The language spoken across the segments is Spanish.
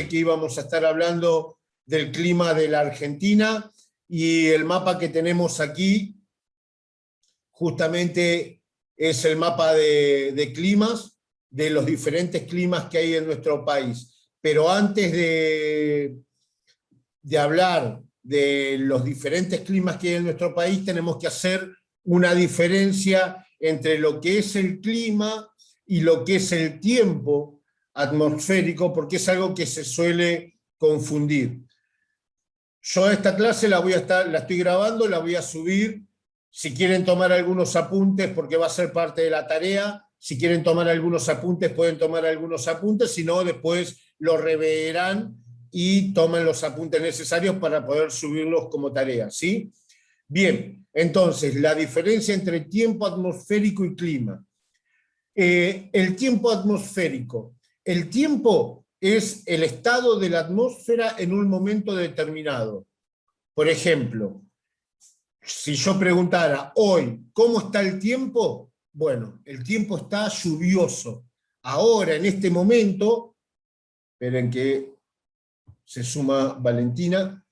Que íbamos a estar hablando del clima de la Argentina, y el mapa que tenemos aquí justamente es el mapa de climas, de los diferentes climas que hay en nuestro país. Pero antes de hablar de los diferentes climas que hay en nuestro país, tenemos que hacer una diferencia entre lo que es el clima y lo que es el tiempo atmosférico, porque es algo que se suele confundir. Yo esta clase la estoy grabando, la voy a subir. Si quieren tomar algunos apuntes, porque va a ser parte de la tarea, si quieren tomar algunos apuntes, pueden tomar algunos apuntes, si no, después lo reverán y toman los apuntes necesarios para poder subirlos como tarea, ¿sí? Bien, entonces, la diferencia entre tiempo atmosférico y clima. El tiempo atmosférico. El tiempo es el estado de la atmósfera en un momento determinado. Por ejemplo, si yo preguntara hoy, ¿cómo está el tiempo? Bueno, el tiempo está lluvioso. Ahora, en este momento, esperen que se suma Valentina,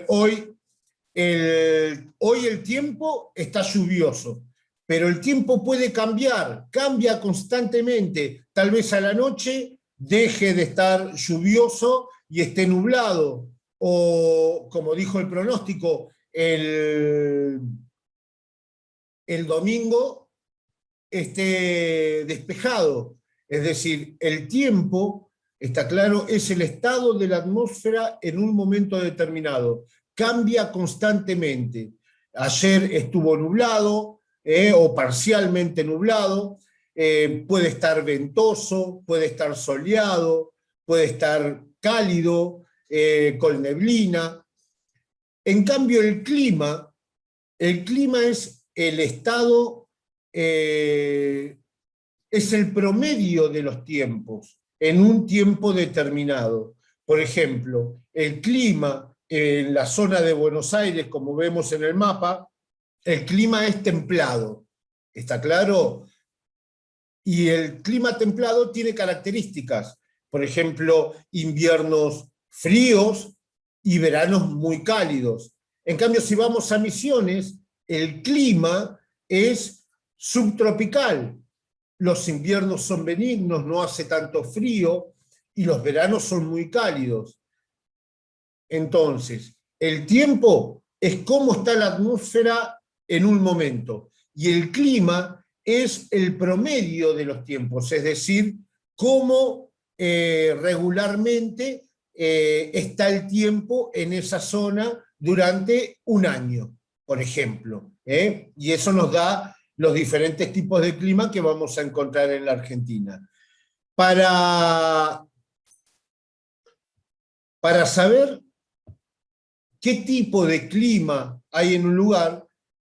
hoy el tiempo está lluvioso. Pero el tiempo puede cambiar, cambia constantemente. Tal vez a la noche deje de estar lluvioso y esté nublado. O, como dijo el pronóstico, el domingo esté despejado. Es decir, el tiempo, está claro, es el estado de la atmósfera en un momento determinado. Cambia constantemente. Ayer estuvo nublado, o parcialmente nublado, puede estar ventoso, puede estar soleado, puede estar cálido, con neblina. En cambio, el clima es el estado, es el promedio de los tiempos en un tiempo determinado. Por ejemplo, el clima en la zona de Buenos Aires, como vemos en el mapa, el clima es templado, ¿está claro? Y el clima templado tiene características, por ejemplo, inviernos fríos y veranos muy cálidos. En cambio, si vamos a Misiones, el clima es subtropical. Los inviernos son benignos, no hace tanto frío, y los veranos son muy cálidos. Entonces, el tiempo es cómo está la atmósfera en un momento, y el clima es el promedio de los tiempos, es decir, cómo regularmente está el tiempo en esa zona durante un año, por ejemplo. Y eso nos da los diferentes tipos de clima que vamos a encontrar en la Argentina. Para saber qué tipo de clima hay en un lugar,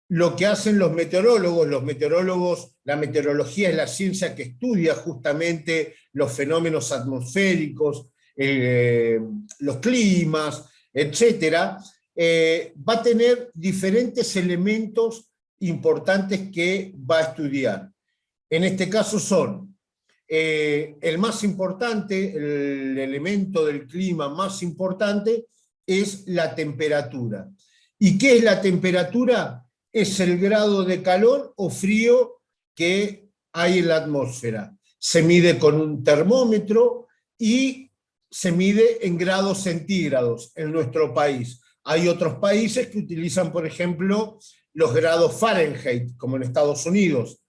lo que hacen los meteorólogos, la meteorología es la ciencia que estudia justamente los fenómenos atmosféricos, los climas, etc., va a tener diferentes elementos importantes que va a estudiar. En este caso son, el más importante, el elemento del clima más importante es la temperatura. ¿Y qué es la temperatura? Es el grado de calor o frío que hay en la atmósfera. Se mide con un termómetro y se mide en grados centígrados en nuestro país. Hay otros países que utilizan, por ejemplo, los grados Fahrenheit, como en Estados Unidos.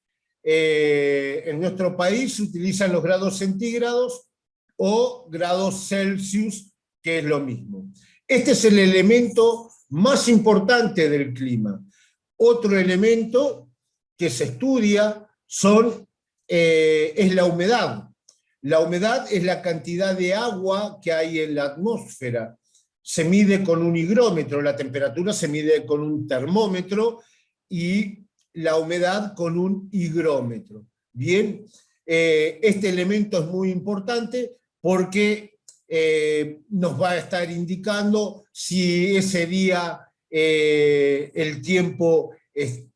En nuestro país se utilizan los grados centígrados o grados Celsius, que es lo mismo. Este es el elemento más importante del clima. Otro elemento que se estudia es la humedad. La humedad es la cantidad de agua que hay en la atmósfera. Se mide con un higrómetro, la temperatura se mide con un termómetro y la humedad con un higrómetro. Bien, este elemento es muy importante porque nos va a estar indicando si ese día el tiempo,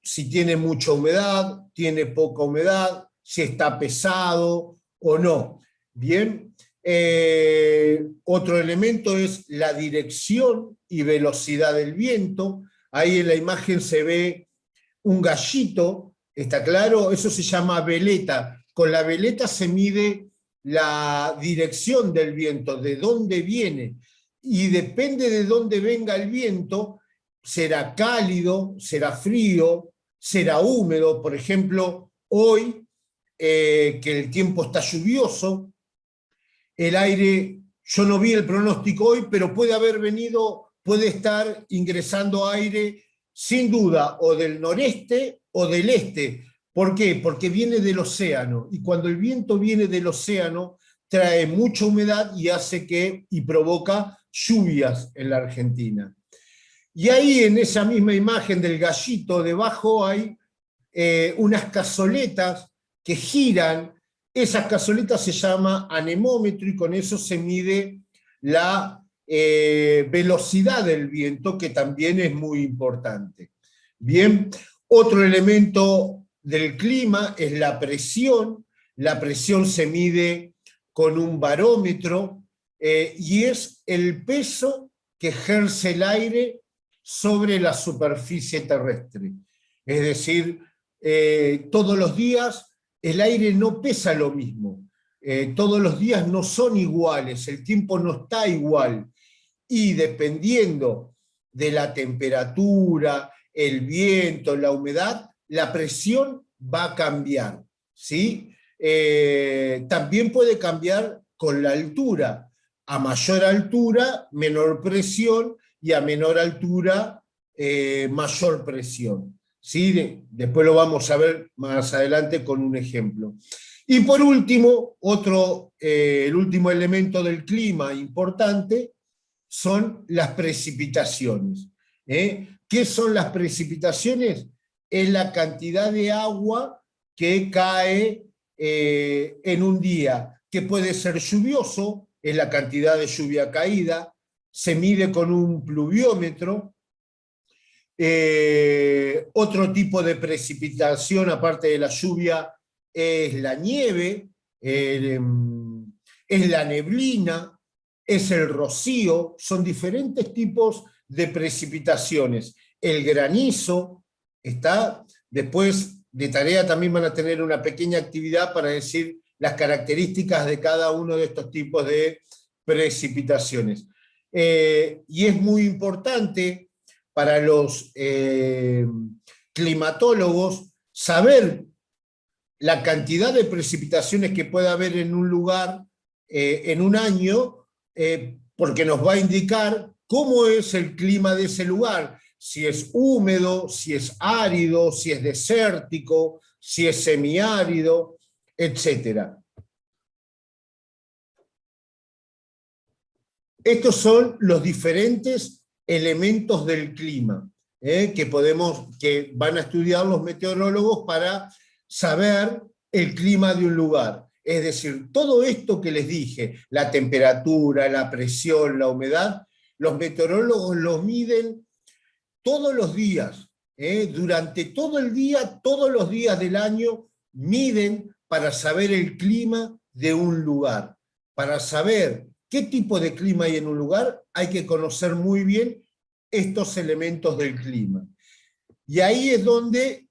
si tiene mucha humedad, tiene poca humedad, si está pesado o no. Bien, otro elemento es la dirección y velocidad del viento. Ahí en la imagen se ve un gallito, ¿está claro? Eso se llama veleta. Con la veleta se mide la dirección del viento, de dónde viene. Y depende de dónde venga el viento, será cálido, será frío, será húmedo. Por ejemplo, hoy, que el tiempo está lluvioso, el aire, yo no vi el pronóstico hoy, pero puede estar ingresando aire sin duda o del noreste o del este. ¿Por qué? Porque viene del océano, y cuando el viento viene del océano trae mucha humedad y provoca lluvias en la Argentina. Y ahí en esa misma imagen del gallito debajo hay unas cazoletas que giran. Esas cazoletas se llama anemómetro y con eso se mide la velocidad del viento, que también es muy importante. Bien, otro elemento del clima es la presión. La presión se mide con un barómetro y es el peso que ejerce el aire sobre la superficie terrestre. Es decir, todos los días el aire no pesa lo mismo, todos los días no son iguales, el tiempo no está igual, y dependiendo de la temperatura, el viento, la humedad, la presión va a cambiar, ¿sí? También puede cambiar con la altura. A mayor altura, menor presión, y a menor altura, mayor presión. ¿Sí? Después lo vamos a ver más adelante con un ejemplo. Y por último, el último elemento del clima importante son las precipitaciones. ¿Qué son las precipitaciones? Es la cantidad de agua que cae en un día, que puede ser lluvioso, es la cantidad de lluvia caída, se mide con un pluviómetro. Otro tipo de precipitación, aparte de la lluvia, es la nieve, es la neblina, es el rocío, son diferentes tipos de precipitaciones. El granizo está, después de tarea también van a tener una pequeña actividad para decir las características de cada uno de estos tipos de precipitaciones. Y es muy importante para los climatólogos saber la cantidad de precipitaciones que puede haber en un lugar en un año, porque nos va a indicar cómo es el clima de ese lugar, si es húmedo, si es árido, si es desértico, si es semiárido, etc. Estos son los diferentes elementos del clima que van a estudiar los meteorólogos para saber el clima de un lugar. Es decir, todo esto que les dije, la temperatura, la presión, la humedad, los meteorólogos los miden todos los días, durante todo el día, todos los días del año, miden para saber el clima de un lugar. Para saber qué tipo de clima hay en un lugar, hay que conocer muy bien estos elementos del clima. Y ahí es donde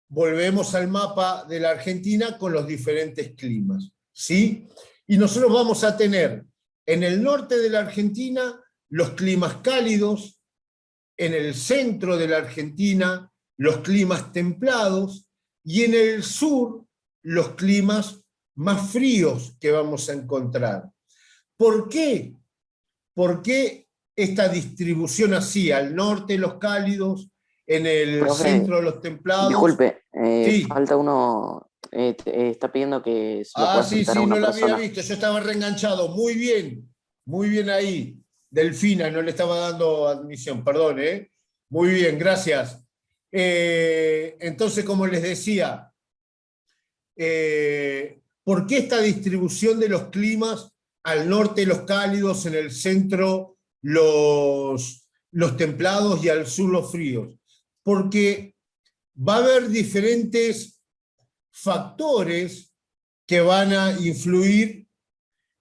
volvemos al mapa de la Argentina con los diferentes climas, ¿sí? Y nosotros vamos a tener en el norte de la Argentina los climas cálidos, en el centro de la Argentina los climas templados, y en el sur los climas más fríos que vamos a encontrar. ¿Por qué ¿por qué esta distribución así? Al norte los cálidos, en el Profe, centro los templados. disculpe, Sí. falta uno, está pidiendo que se lo Ah, pueda sí, aceptar a sí, no una la había persona. visto, yo estaba reenganchado. Muy bien ahí. Delfina, no le estaba dando admisión, perdón, ¿eh? Muy bien, gracias. Entonces, como les decía, ¿por qué esta distribución de los climas? Al norte los cálidos, en el centro los templados y al sur los fríos. Porque va a haber diferentes factores que van a influir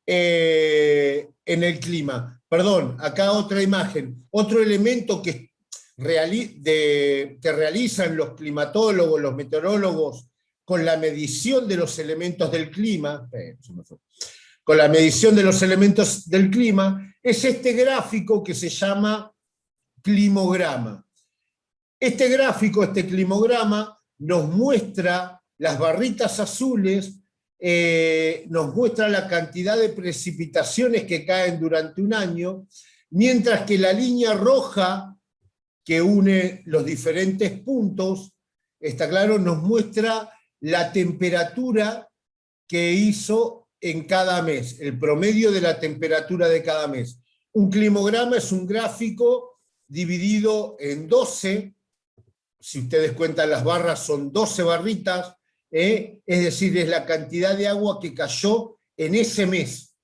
en el clima. Perdón, acá otra imagen. Otro elemento que realizan los climatólogos, los meteorólogos, con la medición de los elementos del clima, con la medición de los elementos del clima, es este gráfico que se llama climograma. Este gráfico, este climograma, nos muestra las barritas azules, nos muestra la cantidad de precipitaciones que caen durante un año, mientras que la línea roja que une los diferentes puntos, está claro, nos muestra la temperatura que hizo en cada mes, el promedio de la temperatura de cada mes. Un climograma es un gráfico dividido en 12, si ustedes cuentan las barras son 12 barritas, es decir, es la cantidad de agua que cayó en ese mes.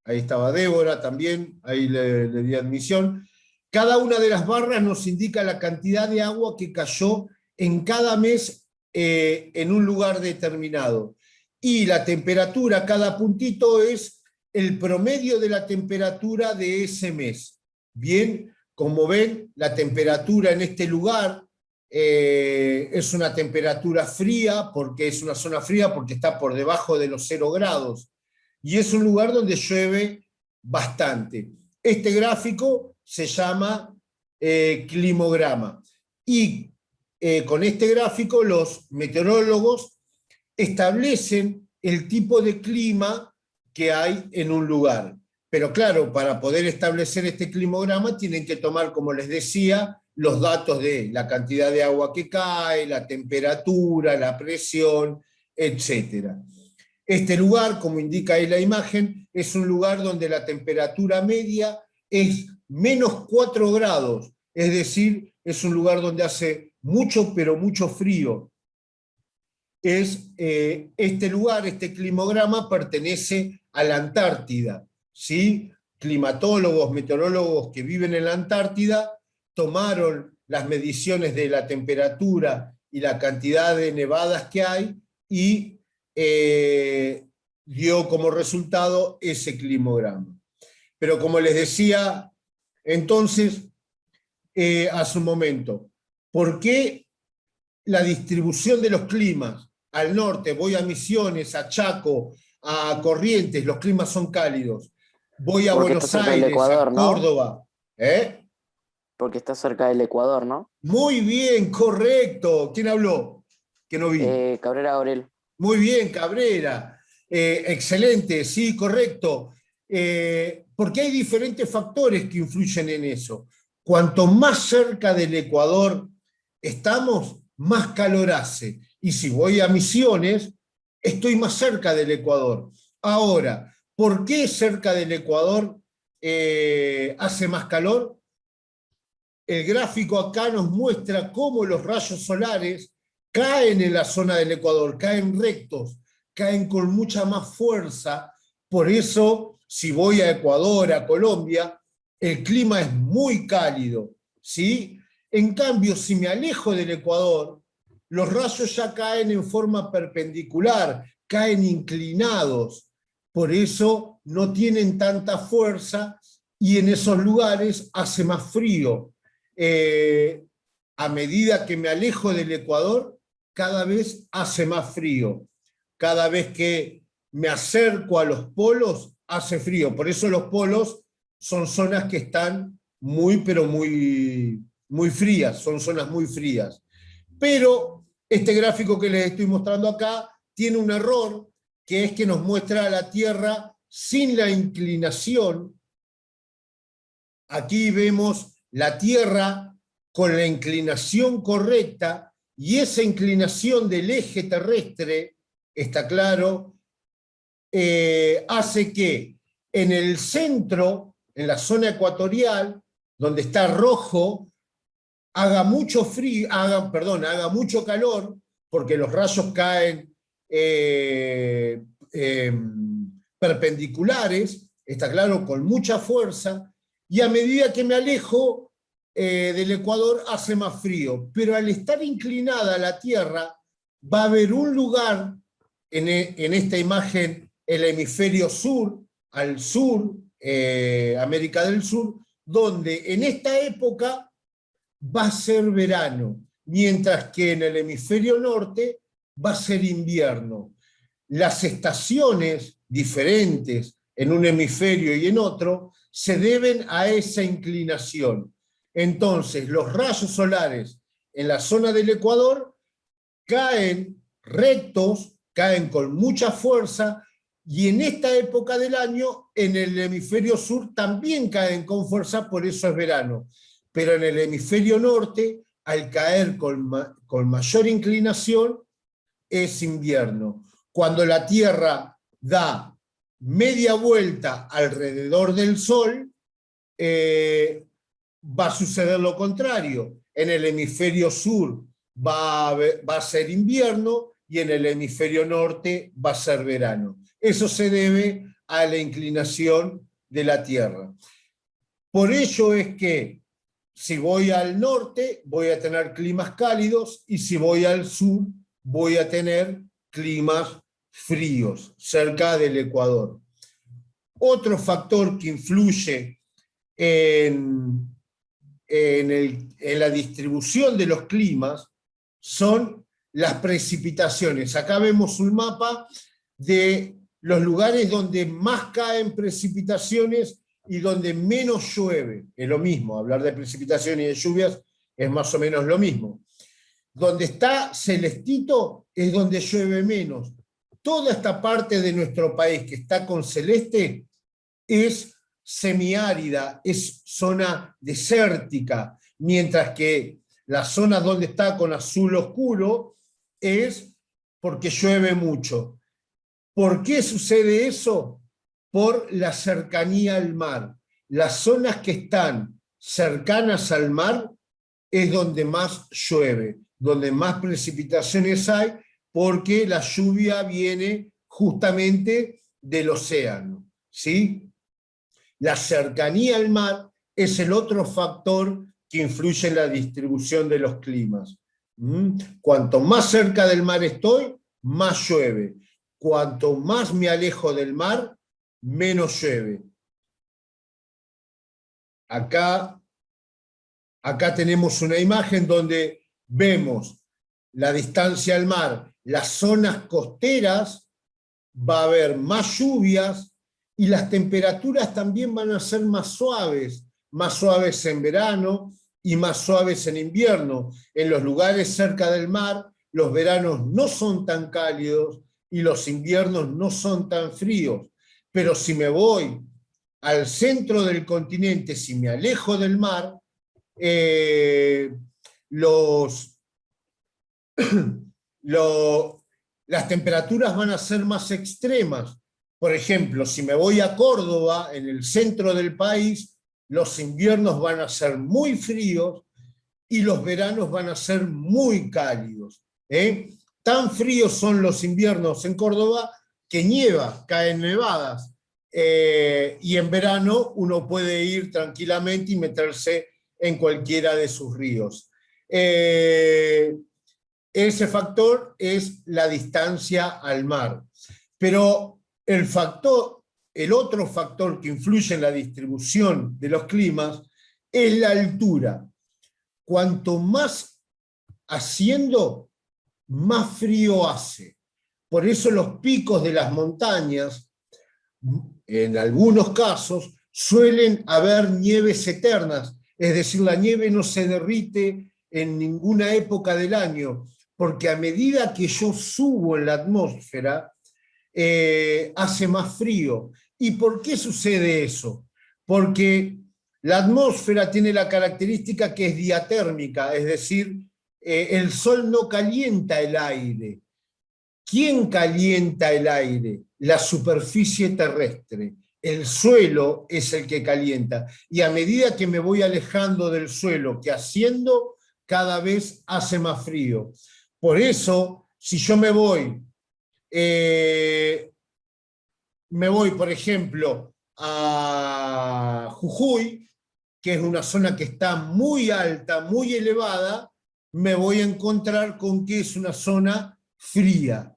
Ahí estaba Débora también, ahí le di admisión. Cada una de las barras nos indica la cantidad de agua que cayó en cada mes en un lugar determinado. Y la temperatura, cada puntito es el promedio de la temperatura de ese mes. Bien, como ven, la temperatura en este lugar es una temperatura fría, porque es una zona fría, porque está por debajo de los 0 grados. Y es un lugar donde llueve bastante. Este gráfico se llama climograma. Y con este gráfico los meteorólogos establecen el tipo de clima que hay en un lugar. Pero claro, para poder establecer este climograma tienen que tomar, como les decía, los datos de la cantidad de agua que cae, la temperatura, la presión, etc. Este lugar, como indica ahí la imagen, es un lugar donde la temperatura media es menos 4 grados, es decir, es un lugar donde hace mucho, pero mucho frío. Este lugar, este climograma, pertenece a la Antártida, ¿sí? Climatólogos, meteorólogos que viven en la Antártida tomaron las mediciones de la temperatura y la cantidad de nevadas que hay y dio como resultado ese climograma. Pero como les decía entonces, hace un momento, ¿por qué la distribución de los climas? Al norte, voy a Misiones, a Chaco, a Corrientes, los climas son cálidos. Voy a Porque está Buenos cerca del Aires, a Ecuador, ¿no? Córdoba. Porque está cerca del Ecuador, ¿no? Muy bien, correcto. ¿Quién habló? Que no vi. Cabrera Gabriel. Muy bien, Cabrera. Excelente, sí, correcto. Porque hay diferentes factores que influyen en eso. Cuanto más cerca del Ecuador estamos, más calor hace. Y si voy a Misiones, estoy más cerca del Ecuador. Ahora, ¿por qué cerca del Ecuador hace más calor? El gráfico acá nos muestra cómo los rayos solares caen en la zona del Ecuador, caen rectos, caen con mucha más fuerza. Por eso, si voy a Ecuador, a Colombia, el clima es muy cálido, ¿sí? En cambio, si me alejo del Ecuador, los rayos ya caen en forma perpendicular, caen inclinados. Por eso no tienen tanta fuerza y en esos lugares hace más frío. A medida que me alejo del Ecuador, cada vez hace más frío. Cada vez que me acerco a los polos, hace frío. Por eso los polos son zonas que están muy, pero muy, muy frías, son zonas muy frías. Pero este gráfico que les estoy mostrando acá tiene un error, que es que nos muestra a la Tierra sin la inclinación, aquí vemos la Tierra con la inclinación correcta, y esa inclinación del eje terrestre, está claro, hace que en el centro, en la zona ecuatorial, donde está rojo, haga mucho frío, haga mucho calor, porque los rayos caen perpendiculares, está claro, con mucha fuerza, y a medida que me alejo del Ecuador hace más frío. Pero al estar inclinada la Tierra, va a haber un lugar en esta imagen, el hemisferio sur, al sur, América del Sur, donde en esta época va a ser verano, mientras que en el hemisferio norte va a ser invierno. Las estaciones diferentes en un hemisferio y en otro se deben a esa inclinación. Entonces, los rayos solares en la zona del Ecuador caen rectos, caen con mucha fuerza, y en esta época del año, en el hemisferio sur también caen con fuerza, por eso es verano. Pero en el hemisferio norte, al caer con mayor inclinación, es invierno. Cuando la Tierra da media vuelta alrededor del Sol, va a suceder lo contrario. En el hemisferio sur va a ser invierno, y en el hemisferio norte va a ser verano. Eso se debe a la inclinación de la Tierra. Por ello es que si voy al norte voy a tener climas cálidos, y si voy al sur voy a tener climas fríos, cerca del Ecuador. Otro factor que influye en la distribución de los climas son las precipitaciones. Acá vemos un mapa de los lugares donde más caen precipitaciones y donde menos llueve. Es lo mismo, hablar de precipitaciones y de lluvias es más o menos lo mismo. Donde está celestito es donde llueve menos. Toda esta parte de nuestro país que está con celeste es semiárida, es zona desértica, mientras que las zonas donde está con azul oscuro es porque llueve mucho. ¿Por qué sucede eso? Por la cercanía al mar. Las zonas que están cercanas al mar es donde más llueve, donde más precipitaciones hay, porque la lluvia viene justamente del océano, ¿sí? La cercanía al mar es el otro factor que influye en la distribución de los climas. Cuanto más cerca del mar estoy, más llueve. Cuanto más me alejo del mar, menos llueve. Acá tenemos una imagen donde vemos la distancia al mar, las zonas costeras, va a haber más lluvias, y las temperaturas también van a ser más suaves en verano y más suaves en invierno. En los lugares cerca del mar, los veranos no son tan cálidos y los inviernos no son tan fríos. Pero si me voy al centro del continente, si me alejo del mar, las temperaturas van a ser más extremas. Por ejemplo, si me voy a Córdoba, en el centro del país, los inviernos van a ser muy fríos y los veranos van a ser muy cálidos. Tan fríos son los inviernos en Córdoba que nieva, caen nevadas. Y en verano uno puede ir tranquilamente y meterse en cualquiera de sus ríos. Ese factor es la distancia al mar. Pero el otro factor que influye en la distribución de los climas es la altura. Cuanto más asciendo, más frío hace. Por eso los picos de las montañas, en algunos casos, suelen haber nieves eternas, es decir, la nieve no se derrite en ninguna época del año, porque a medida que yo subo en la atmósfera, hace más frío, ¿Y por qué sucede eso? Porque la atmósfera tiene la característica que es diatérmica, es decir, el sol no calienta el aire. ¿Quién calienta el aire? La superficie terrestre. El suelo es el que calienta. Y a medida que me voy alejando del suelo, que asciendo, cada vez hace más frío. Por eso, si yo me voy, por ejemplo, a Jujuy, que es una zona que está muy alta, muy elevada, me voy a encontrar con que es una zona fría.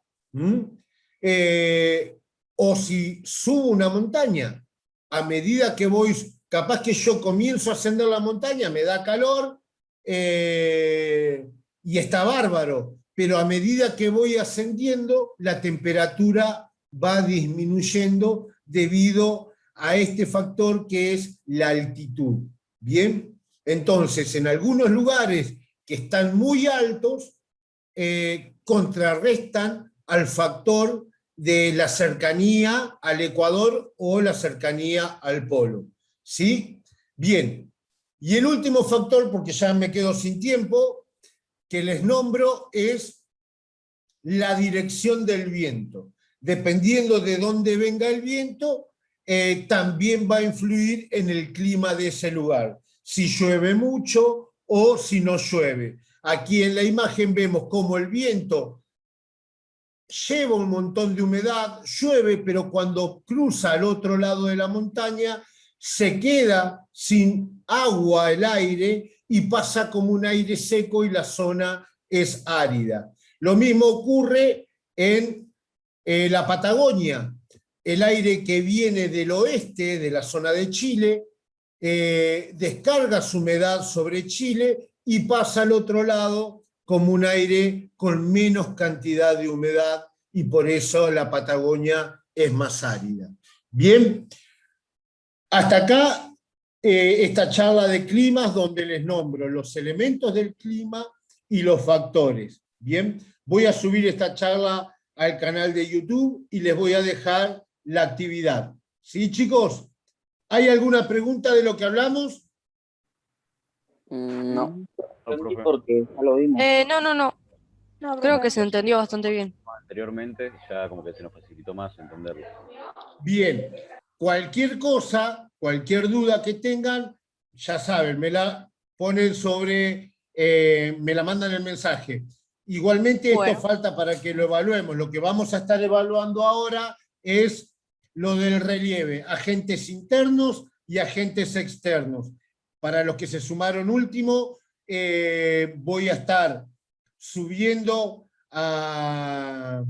O si subo una montaña, a medida que voy, capaz que yo comienzo a ascender la montaña, me da calor y está bárbaro, pero a medida que voy ascendiendo, la temperatura va disminuyendo debido a este factor que es la altitud. Bien, entonces en algunos lugares que están muy altos, contrarrestan al factor de la cercanía al Ecuador o la cercanía al polo. ¿Sí? Bien. Y el último factor, porque ya me quedo sin tiempo, que les nombro es la dirección del viento. Dependiendo de dónde venga el viento, también va a influir en el clima de ese lugar. Si llueve mucho o si no llueve. Aquí en la imagen vemos cómo el viento lleva un montón de humedad, llueve, pero cuando cruza al otro lado de la montaña, se queda sin agua el aire y pasa como un aire seco y la zona es árida. Lo mismo ocurre en la Patagonia. El aire que viene del oeste, de la zona de Chile, descarga su humedad sobre Chile y pasa al otro lado como un aire con menos cantidad de humedad y por eso la Patagonia es más árida. Bien, hasta acá esta charla de climas donde les nombro los elementos del clima y los factores. Bien, voy a subir esta charla al canal de YouTube y les voy a dejar la actividad. ¿Sí, chicos? ¿Hay alguna pregunta de lo que hablamos? No. Entendí porque ya lo vimos. No, creo que se entendió bastante bien. Anteriormente, ya como que se nos facilitó más entenderlo. Bien, cualquier cosa, cualquier duda que tengan, ya saben, me la ponen sobre, me la mandan el mensaje. Igualmente Bueno. esto falta para que lo evaluemos. Lo que vamos a estar evaluando ahora es lo del relieve, agentes internos y agentes externos. Para los que se sumaron último, voy a estar subiendo a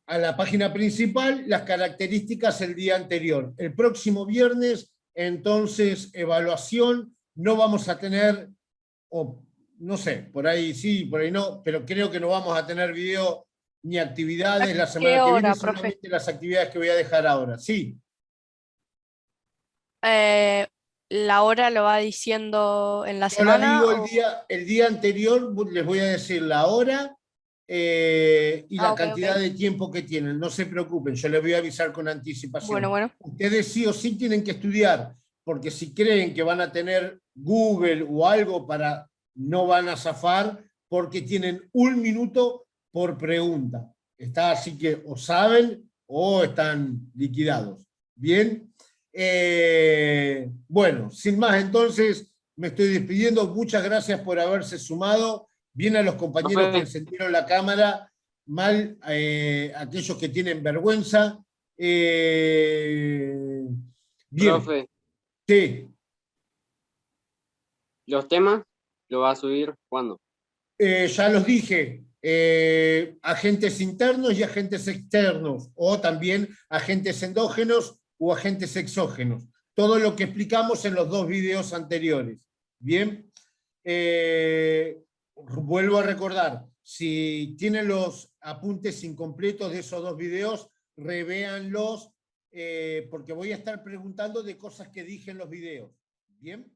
la página principal las características el día anterior. El próximo viernes, entonces, evaluación, no vamos a tener, o no sé, por ahí sí, por ahí no, pero creo que no vamos a tener video ni actividades la semana que viene, hora, profe? solamente las actividades que voy a dejar ahora. Sí. La hora lo va diciendo en la Yo la semana. digo el día anterior, les voy a decir la hora y la Ok, cantidad ok. de tiempo que tienen. No se preocupen, yo les voy a avisar con anticipación. Bueno. Ustedes sí o sí tienen que estudiar, porque si creen que van a tener Google o algo para, no van a zafar, porque tienen 1 minuto por pregunta. Está así que o saben o están liquidados. Bien. Bueno, sin más, entonces me estoy despidiendo. Muchas gracias por haberse sumado. Bien a los compañeros que encendieron la cámara, mal aquellos que tienen vergüenza. Bien. Profe, Sí. ¿los temas lo va a subir cuándo? Ya los dije, agentes internos y agentes externos, o también agentes endógenos o agentes exógenos. Todo lo que explicamos en los 2 videos anteriores. Bien, vuelvo a recordar, si tienen los apuntes incompletos de esos 2 videos, revéanlos, porque voy a estar preguntando de cosas que dije en los videos. Bien.